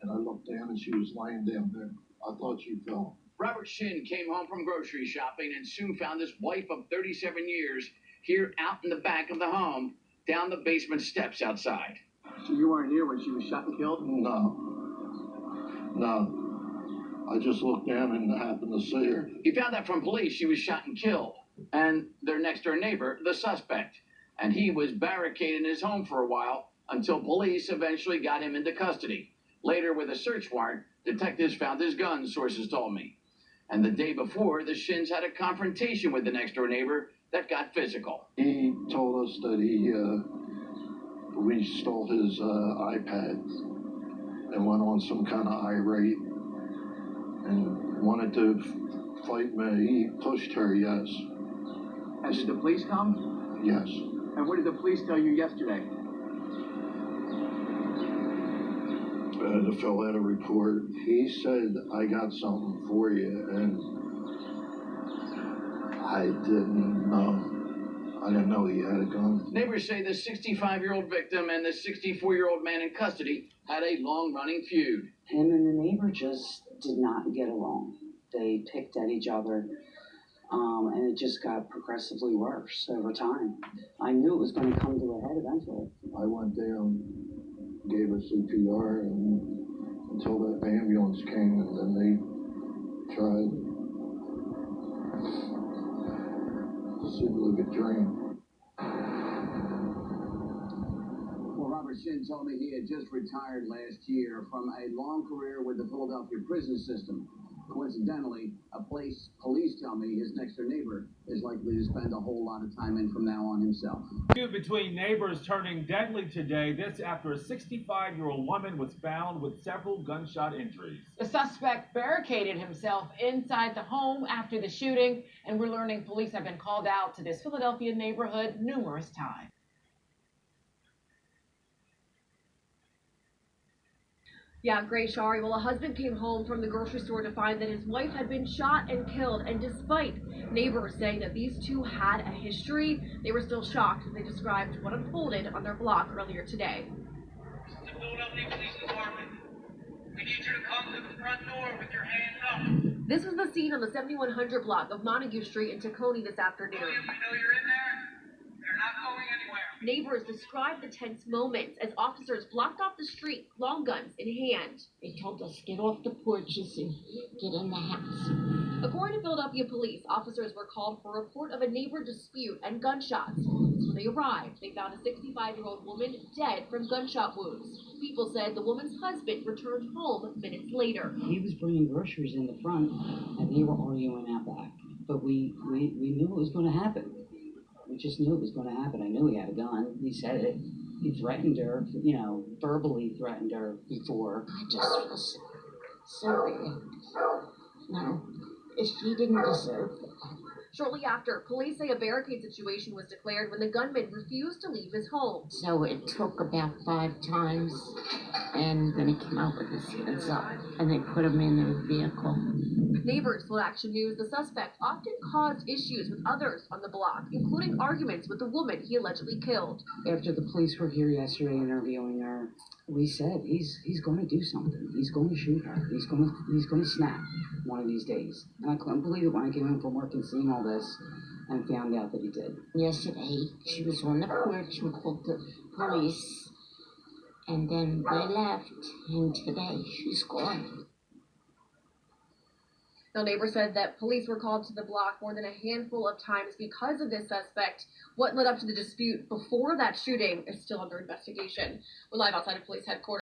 and I looked down and she was lying down there. I thought she fell. Robert Shin came home from grocery shopping and soon found his wife of 37 years here out in the back of the home, down the basement steps outside. So you weren't here when she was shot and killed? No. I just looked down and happened to see her. He found out from police she was shot and killed, and their next-door neighbor, the suspect. And he was barricaded in his home for a while until police eventually got him into custody. Later, with a search warrant, detectives found his gun, sources told me. And the day before, the Shins had a confrontation with the next-door neighbor that got physical. He told us that we stole his iPad and went on some kind of irate and wanted to fight me. He pushed her, yes. And did the police come? Yes. And what did the police tell you yesterday? I had to fill out a report. He said, I got something for you, and I didn't know. I didn't know he had a gun. Neighbors say the 65-year-old victim and the 64-year-old man in custody had a long-running feud. Him and the neighbor just did not get along. They picked at each other, and it just got progressively worse over time. I knew it was going to come to a head eventually. I went down, gave her CPR, and until the ambulance came, and then they tried to see if they could drain. Well, Robert Shin told me he had just retired last year from a long career with the Philadelphia prison system. Coincidentally, a place police tell me his next-door neighbor is likely to spend a whole lot of time in from now on himself. Feud between neighbors turning deadly today. This after a 65-year-old woman was found with several gunshot injuries. The suspect barricaded himself inside the home after the shooting, and we're learning police have been called out to this Philadelphia neighborhood numerous times. Yeah, Gray Shari. Well, a husband came home from the grocery store to find that his wife had been shot and killed. And despite neighbors saying that these two had a history, they were still shocked as they described what unfolded on their block earlier today. The Philadelphia Police Department. We need you to come to the front door with your hands up. This was the scene on the 7100 block of Montague Street in Tacony this afternoon. You know you're in there. You're not going anywhere. Neighbors described the tense moments as officers blocked off the street, long guns in hand. They told us, get off the porches and get in the house. According to Philadelphia police, officers were called for a report of a neighbor dispute and gunshots. When they arrived, they found a 65-year-old woman dead from gunshot wounds. People said the woman's husband returned home minutes later. He was bringing groceries in the front, and they were arguing out back. But we knew it was going to happen. We just knew it was going to happen. I knew he had a gun. He said it. He threatened her, verbally threatened her before. I just feel so bad. No, she didn't deserve that. Shortly after, police say a barricade situation was declared when the gunman refused to leave his home. So it took about 5 times, and then he came out with his hands up, and they put him in a vehicle. Neighbors told Action News the suspect often caused issues with others on the block, including arguments with the woman he allegedly killed. After the police were here yesterday interviewing her, we said he's going to do something. He's going to shoot her. He's going to snap one of these days. And I couldn't believe it when I came home from work and seeing all this and found out that he did. Yesterday, she was on the porch and called the police, and then they left, and today she's gone. Now, neighbors said that police were called to the block more than a handful of times because of this suspect. What led up to the dispute before that shooting is still under investigation. We're live outside of police headquarters.